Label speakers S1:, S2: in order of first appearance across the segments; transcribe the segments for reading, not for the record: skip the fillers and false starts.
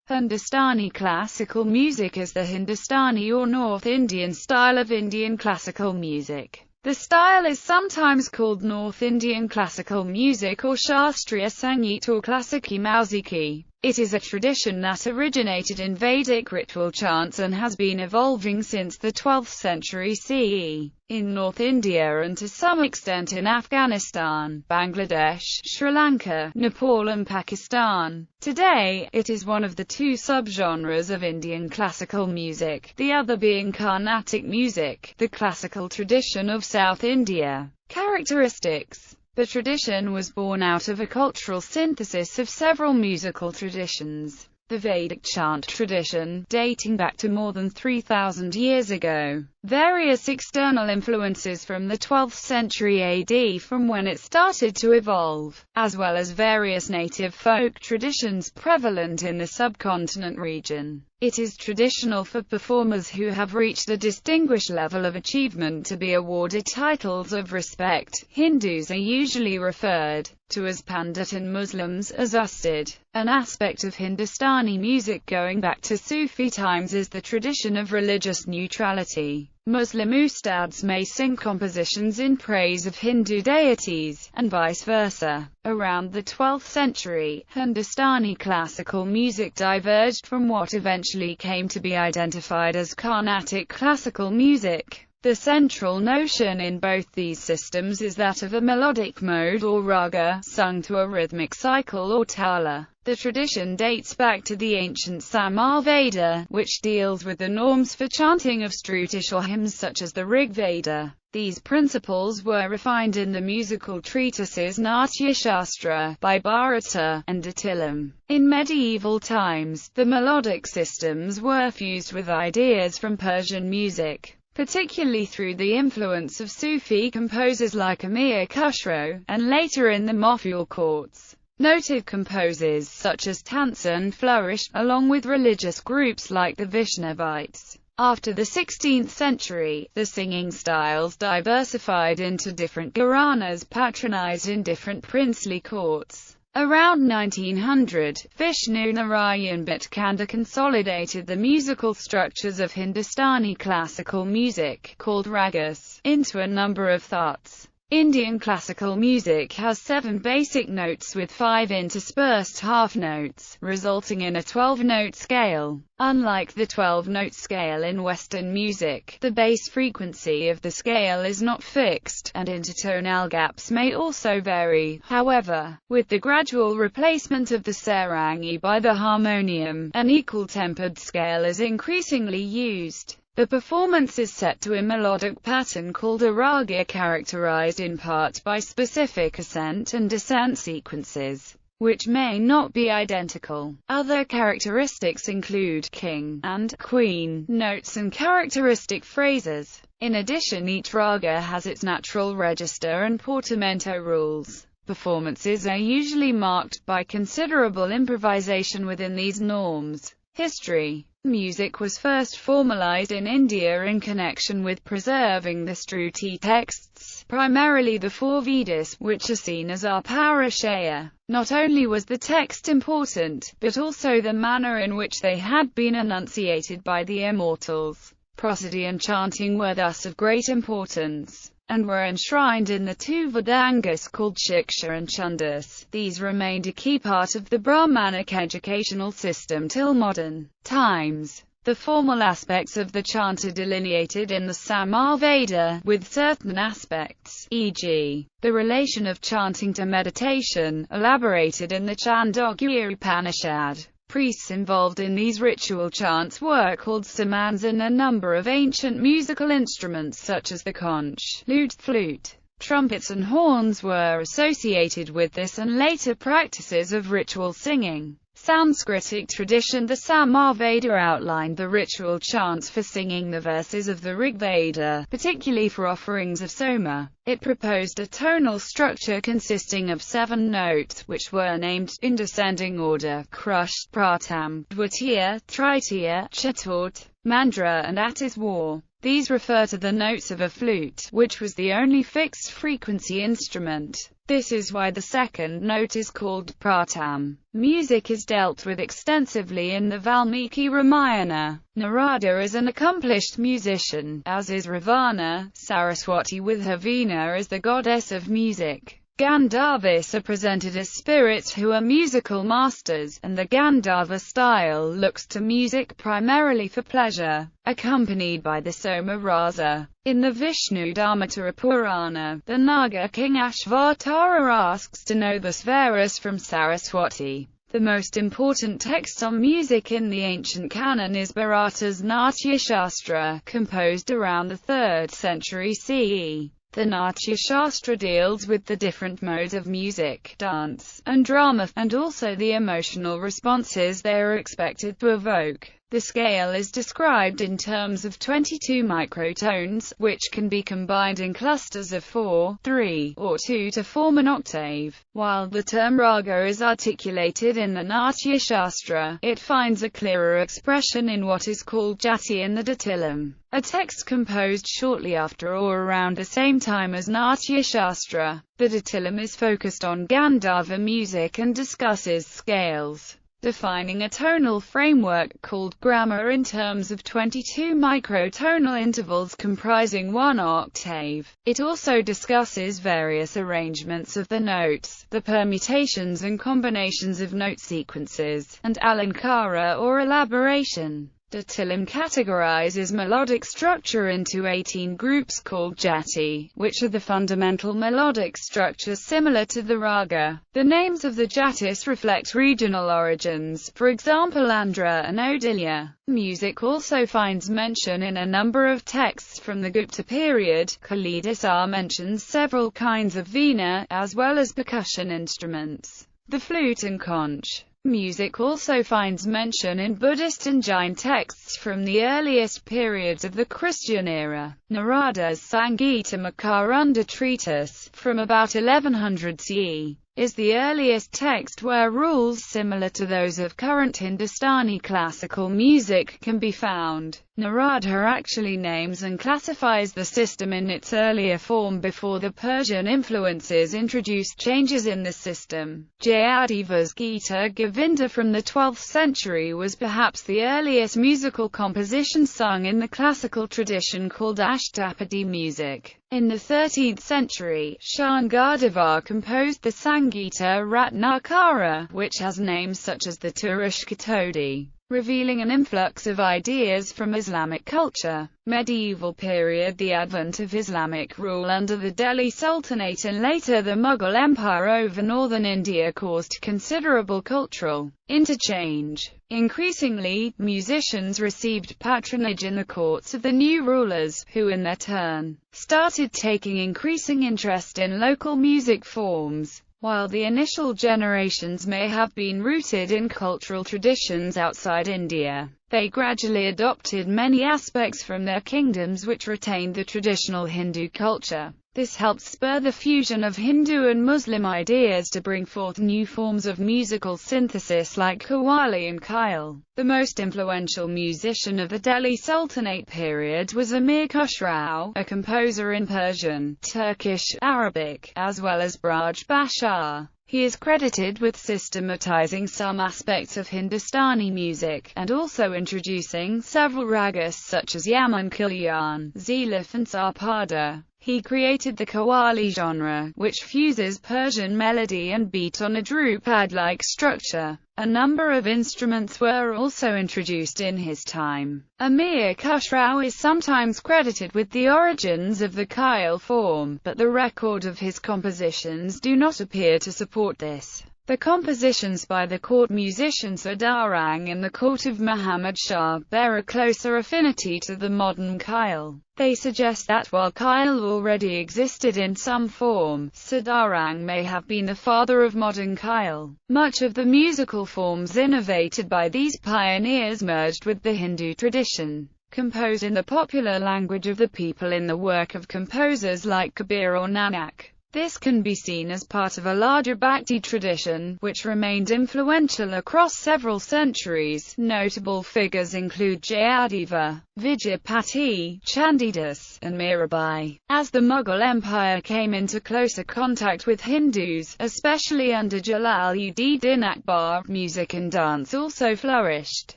S1: Hindustani classical music is the Hindustani or North Indian style of Indian classical music. The style is sometimes called North Indian classical music or Shastriya Sangeet or Klasiki Mausiki. It is a tradition that originated in Vedic ritual chants and has been evolving since the 12th century CE. In North India and to some extent in Afghanistan, Bangladesh, Sri Lanka, Nepal and Pakistan. Today, it is one of the two subgenres of Indian classical music, the other being Carnatic music, the classical tradition of South India. Characteristics. The tradition was born out of a cultural synthesis of several musical traditions. The Vedic chant tradition, dating back to more than 3,000 years ago. Various external influences from the 12th century AD from when it started to evolve, as well as various native folk traditions prevalent in the subcontinent region. It is traditional for performers who have reached a distinguished level of achievement to be awarded titles of respect. Hindus are usually referred to as Pandit and Muslims as Ustad. An aspect of Hindustani music going back to Sufi times is the tradition of religious neutrality. Muslim ustads may sing compositions in praise of Hindu deities, and vice versa. Around the 12th century, Hindustani classical music diverged from what eventually came to be identified as Carnatic classical music. The central notion in both these systems is that of a melodic mode or raga, sung to a rhythmic cycle or tala. The tradition dates back to the ancient Samar Veda, which deals with the norms for chanting of Strutish or hymns such as the Rig Veda. These principles were refined in the musical treatises Natya Shastra by Bharata and Attilam. In medieval times, the melodic systems were fused with ideas from Persian music, particularly through the influence of Sufi composers like Amir Khusro, and later in the Maf'ul courts. Noted composers such as Tansen flourished, along with religious groups like the Vaishnavites. After the 16th century, the singing styles diversified into different gharanas patronized in different princely courts. Around 1900, Vishnu Narayan Bhatkanda consolidated the musical structures of Hindustani classical music, called ragas, into a number of thoughts. Indian classical music has 7 basic notes with 5 interspersed half notes, resulting in a 12-note scale. Unlike the 12-note scale in Western music, the bass frequency of the scale is not fixed, and intertonal gaps may also vary. However, with the gradual replacement of the sarangi by the harmonium, an equal-tempered scale is increasingly used. The performance is set to a melodic pattern called a raga, characterized in part by specific ascent and descent sequences, which may not be identical. Other characteristics include king and queen notes and characteristic phrases. In addition, each raga has its natural register and portamento rules. Performances are usually marked by considerable improvisation within these norms. History. Music was first formalized in India in connection with preserving the Shruti texts, primarily the 4 Vedas, which are seen as our Paurusheya. Not only was the text important, but also the manner in which they had been enunciated by the immortals. Prosody and chanting were thus of great importance, and were enshrined in the 2 Vedangas called Shiksha and Chandas. These remained a key part of the Brahmanic educational system till modern times. The formal aspects of the chant are delineated in the Samar Veda, with certain aspects, e.g., the relation of chanting to meditation, elaborated in the Chandogya Upanishad. Priests involved in these ritual chants were called samans, and a number of ancient musical instruments such as the conch, lute, flute, trumpets and horns were associated with this and later practices of ritual singing. Sanskritic tradition. The Samar Veda outlined the ritual chants for singing the verses of the Rig Veda, particularly for offerings of Soma. It proposed a tonal structure consisting of 7 notes, which were named, in descending order, Krush, Pratam, Dvitiya, Tritiya, Chaturt, mandra and atiswar. These refer to the notes of a flute, which was the only fixed-frequency instrument. This is why the second note is called pratam. Music is dealt with extensively in the Valmiki Ramayana. Narada is an accomplished musician, as is Ravana. Saraswati with her Veena is the goddess of music. Gandharvas are presented as spirits who are musical masters, and the Gandharva style looks to music primarily for pleasure, accompanied by the Soma Rasa. In the Vishnu Dharmatara Purana, the Naga king Ashvatara asks to know the Svaras from Saraswati. The most important text on music in the ancient canon is Bharata's Natya Shastra, composed around the 3rd century CE. The Natya Shastra deals with the different modes of music, dance, and drama, and also the emotional responses they are expected to evoke. The scale is described in terms of 22 microtones, which can be combined in clusters of 4, 3, or 2 to form an octave. While the term raga is articulated in the Natya Shastra, it finds a clearer expression in what is called jati in the Datilam, a text composed shortly after or around the same time as Natya Shastra. The Datilam is focused on Gandharva music and discusses scales, defining a tonal framework called grammar in terms of 22 microtonal intervals comprising one octave. It also discusses various arrangements of the notes, the permutations and combinations of note sequences, and alankara or elaboration. Datilam categorizes melodic structure into 18 groups called jati, which are the fundamental melodic structures similar to the raga. The names of the jatis reflect regional origins, for example Andhra and Odisha. Music also finds mention in a number of texts from the Gupta period. Kalidasar mentions several kinds of veena, as well as percussion instruments, the flute and conch. Music also finds mention in Buddhist and Jain texts from the earliest periods of the Christian era. Narada's Sangita Makaranda treatise, from about 1100 CE, is the earliest text where rules similar to those of current Hindustani classical music can be found. Narada actually names and classifies the system in its earlier form before the Persian influences introduced changes in the system. Jayadeva's Gita Govinda from the 12th century was perhaps the earliest musical composition sung in the classical tradition called Ashtapadi music. In the 13th century, Shangadeva composed the Sangita Ratnakara, which has names such as the Turushkatodi, revealing an influx of ideas from Islamic culture. Medieval period. The advent of Islamic rule under the Delhi Sultanate and later the Mughal Empire over northern India caused considerable cultural interchange. Increasingly, musicians received patronage in the courts of the new rulers, who in their turn started taking increasing interest in local music forms. While the initial generations may have been rooted in cultural traditions outside India, they gradually adopted many aspects from their kingdoms which retained the traditional Hindu culture. This helped spur the fusion of Hindu and Muslim ideas to bring forth new forms of musical synthesis like Qawwali and Khyal. The most influential musician of the Delhi Sultanate period was Amir Khusrau, a composer in Persian, Turkish, Arabic, as well as Braj Bashar. He is credited with systematizing some aspects of Hindustani music, and also introducing several ragas such as Yaman Kalyan, Zilaf and Sarpada. He created the Qawwali genre, which fuses Persian melody and beat on a Drupad-like structure. A number of instruments were also introduced in his time. Amir Khusrau is sometimes credited with the origins of the Khyal form, but the record of his compositions do not appear to support this. The compositions by the court musician Sadarang in the court of Muhammad Shah bear a closer affinity to the modern Khyal. They suggest that while Khyal already existed in some form, Sadarang may have been the father of modern Khyal. Much of the musical forms innovated by these pioneers merged with the Hindu tradition, composed in the popular language of the people in the work of composers like Kabir or Nanak. This can be seen as part of a larger Bhakti tradition, which remained influential across several centuries. Notable figures include Jayadeva, Vidyapati, Chandidas, and Mirabai. As the Mughal Empire came into closer contact with Hindus, especially under Jalaluddin Akbar, music and dance also flourished.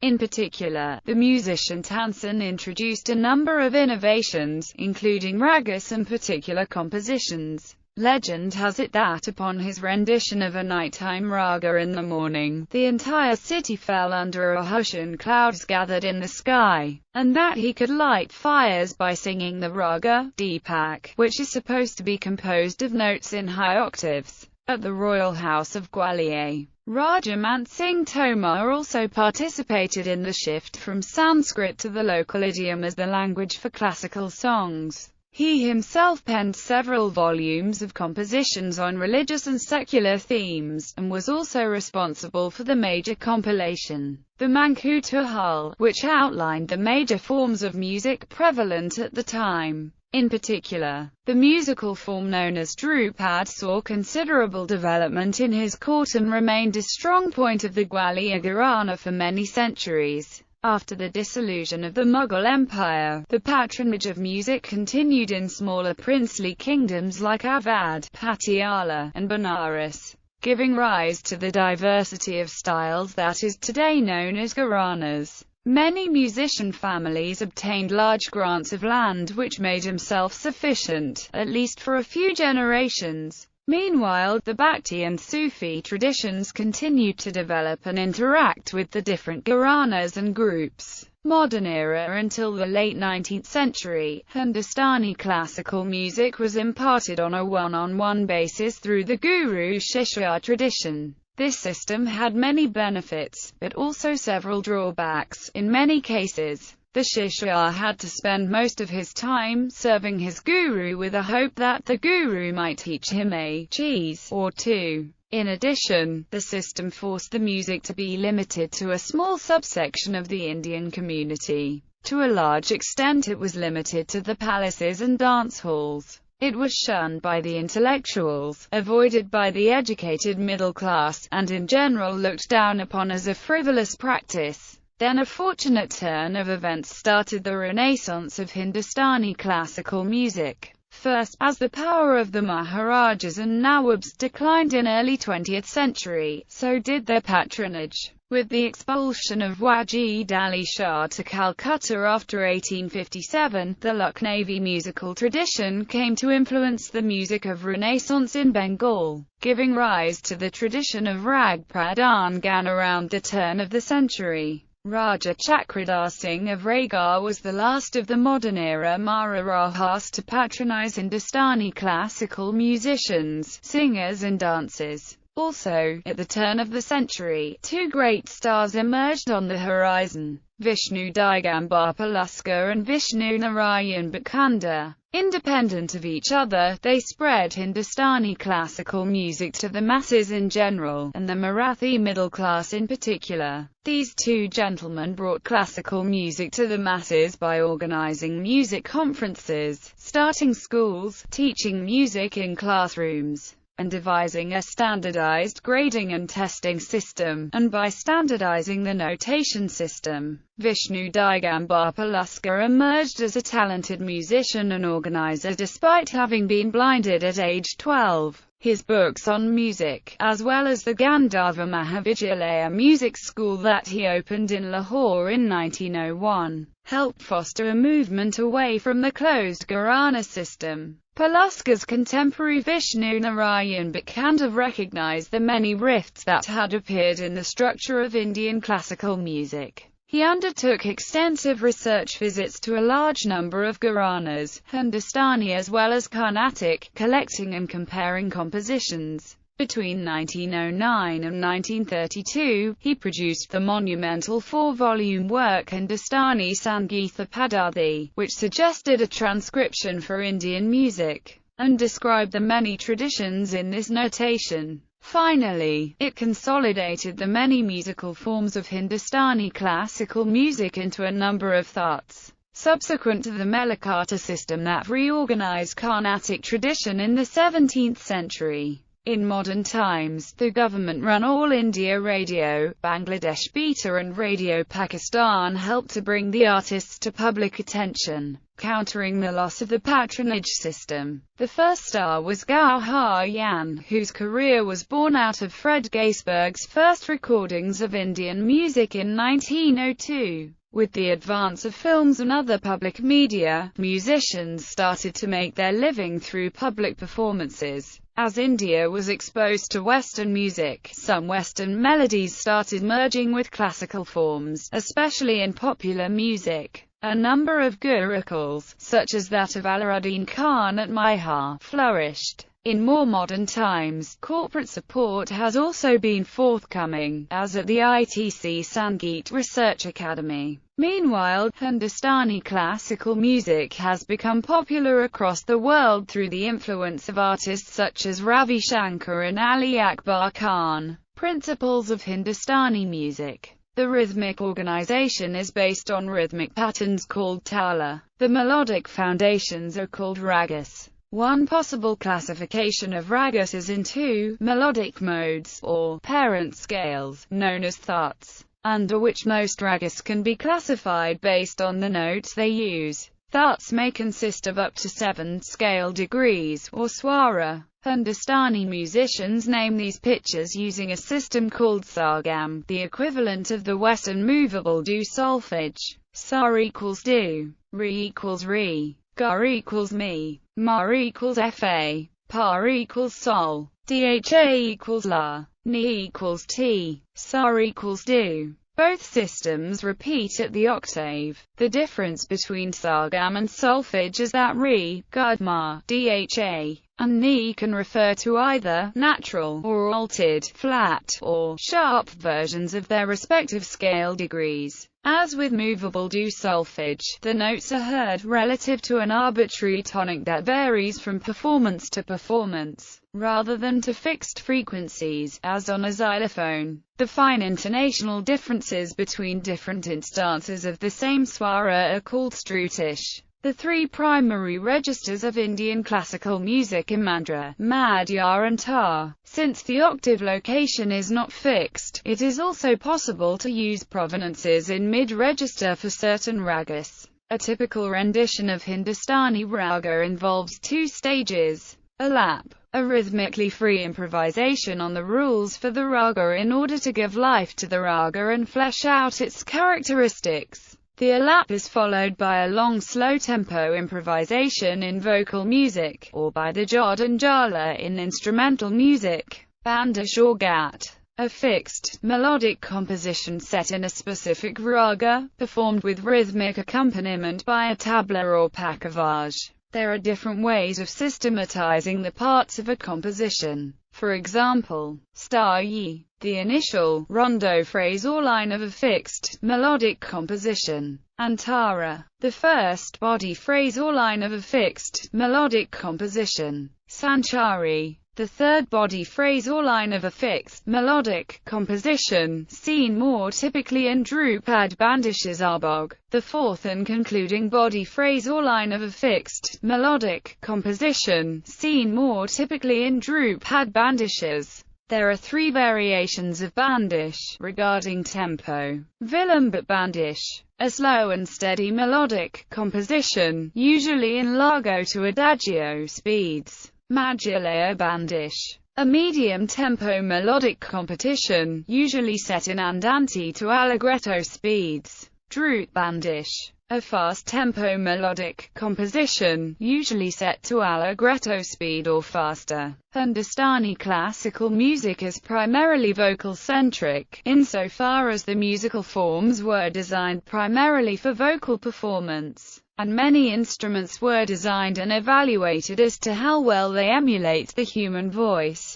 S1: In particular, the musician Tansen introduced a number of innovations, including ragas and particular compositions. Legend has it that upon his rendition of a nighttime raga in the morning, the entire city fell under a hush and clouds gathered in the sky, and that he could light fires by singing the raga, Deepak, which is supposed to be composed of notes in high octaves. At the royal house of Gwalior, Raja Man Singh Tomar also participated in the shift from Sanskrit to the local idiom as the language for classical songs. He himself penned several volumes of compositions on religious and secular themes, and was also responsible for the major compilation, the Mankutahal, which outlined the major forms of music prevalent at the time. In particular, the musical form known as Drupad saw considerable development in his court and remained a strong point of the Gwalior Gharana for many centuries. After the dissolution of the Mughal Empire, the patronage of music continued in smaller princely kingdoms like Awadh, Patiala, and Benares, giving rise to the diversity of styles that is today known as Gharanas. Many musician families obtained large grants of land which made them self-sufficient, at least for a few generations. Meanwhile, the Bhakti and Sufi traditions continued to develop and interact with the different gharanas and groups. Modern era. Until the late 19th century, Hindustani classical music was imparted on a one-on-one basis through the Guru-Shishya tradition. This system had many benefits, but also several drawbacks. In many cases, the Shishya had to spend most of his time serving his guru with a hope that the guru might teach him a cheese or two. In addition, the system forced the music to be limited to a small subsection of the Indian community. To a large extent it was limited to the palaces and dance halls. It was shunned by the intellectuals, avoided by the educated middle class, and in general looked down upon as a frivolous practice. Then a fortunate turn of events started the renaissance of Hindustani classical music. First, as the power of the Maharajas and Nawabs declined in early 20th century, so did their patronage. With the expulsion of Wajid Ali Shah to Calcutta after 1857, the Lucknowi musical tradition came to influence the music of Renaissance in Bengal, giving rise to the tradition of Rag Pradhan Gan around the turn of the century. Raja Chakradhar Singh of Raigad was the last of the modern-era Marathas to patronize Hindustani classical musicians, singers and dancers. Also, at the turn of the century, two great stars emerged on the horizon, Vishnu Digambar Puluskar and Vishnu Narayan Bhatkunda. Independent of each other, they spread Hindustani classical music to the masses in general, and the Marathi middle class in particular. These two gentlemen brought classical music to the masses by organizing music conferences, starting schools, teaching music in classrooms, and devising a standardized grading and testing system, and by standardizing the notation system. Vishnu Digambar Puluskar emerged as a talented musician and organizer despite having been blinded at age 12. His books on music, as well as the Gandharva Mahavidyalaya music school that he opened in Lahore in 1901, helped foster a movement away from the closed Gharana system. Paluskar's contemporary Vishnu Narayan Bhatkunda recognized the many rifts that had appeared in the structure of Indian classical music. He undertook extensive research visits to a large number of Gharanas, Hindustani as well as Carnatic, collecting and comparing compositions. Between 1909 and 1932, he produced the monumental four-volume work Hindustani Sangeetha Padhathi, which suggested a transcription for Indian music, and described the many traditions in this notation. Finally, it consolidated the many musical forms of Hindustani classical music into a number of thoughts. subsequent to the Melakata system that reorganized Carnatic tradition in the 17th century. In modern times, the government-run All India Radio, Bangladesh Beta and Radio Pakistan helped to bring the artists to public attention, countering the loss of the patronage system. The first star was Gauhar Yan, whose career was born out of Fred Gaisberg's first recordings of Indian music in 1902. With the advance of films and other public media, musicians started to make their living through public performances. As India was exposed to Western music, some Western melodies started merging with classical forms, especially in popular music. A number of gurukuls, such as that of Alaruddin Khan at Maihar, flourished. In more modern times, corporate support has also been forthcoming, as at the ITC Sangeet Research Academy. Meanwhile, Hindustani classical music has become popular across the world through the influence of artists such as Ravi Shankar and Ali Akbar Khan. Principles of Hindustani music. The rhythmic organization is based on rhythmic patterns called tala. The melodic foundations are called ragas. One possible classification of ragas is in two melodic modes, or parent scales, known as thats, under which most ragas can be classified based on the notes they use. Thats may consist of up to 7 scale degrees, or swara. Hindustani musicians name these pitches using a system called sargam, the equivalent of the Western movable do solfege. Sa equals do, re equals re, ga equals mi, ma equals fa, pa equals sol, dha equals la, ni equals ti, sa equals do. Both systems repeat at the octave. The difference between sargam and solfege is that re, ga, ma, dha, and ni can refer to either natural or altered, flat or sharp versions of their respective scale degrees. As with movable do solfege, the notes are heard relative to an arbitrary tonic that varies from performance to performance, rather than to fixed frequencies, as on a xylophone. The fine intonational differences between different instances of the same swara are called strutish. The three primary registers of Indian classical music are Mandra, Madhya and Tar. Since the octave location is not fixed, it is also possible to use provenances in mid-register for certain ragas. A typical rendition of Hindustani raga involves 2 stages. Alap, a rhythmically free improvisation on the rules for the raga in order to give life to the raga and flesh out its characteristics. The alap is followed by a long slow-tempo improvisation in vocal music, or by the jod and jala in instrumental music. Bandish or gat, a fixed, melodic composition set in a specific raga, performed with rhythmic accompaniment by a tabla or pakhawaj. There are different ways of systematizing the parts of a composition. For example, stayi, the initial, rondo phrase or line of a fixed, melodic composition, and tara, the first, body phrase or line of a fixed, melodic composition. Sanchari, the third body phrase or line of a fixed, melodic composition, seen more typically in Drupad Bandish's Arbog. The fourth and concluding body phrase or line of a fixed, melodic composition, seen more typically in Drupad Bandish's. There are 3 variations of bandish regarding tempo. Vilambat bandish, a slow and steady melodic composition, usually in largo to adagio speeds. Madhulaya bandish, a medium-tempo melodic competition, usually set in andante to allegretto speeds. Drut bandish, a fast-tempo melodic composition, usually set to allegretto speed or faster. Hindustani classical music is primarily vocal-centric, insofar as the musical forms were designed primarily for vocal performance, and many instruments were designed and evaluated as to how well they emulate the human voice.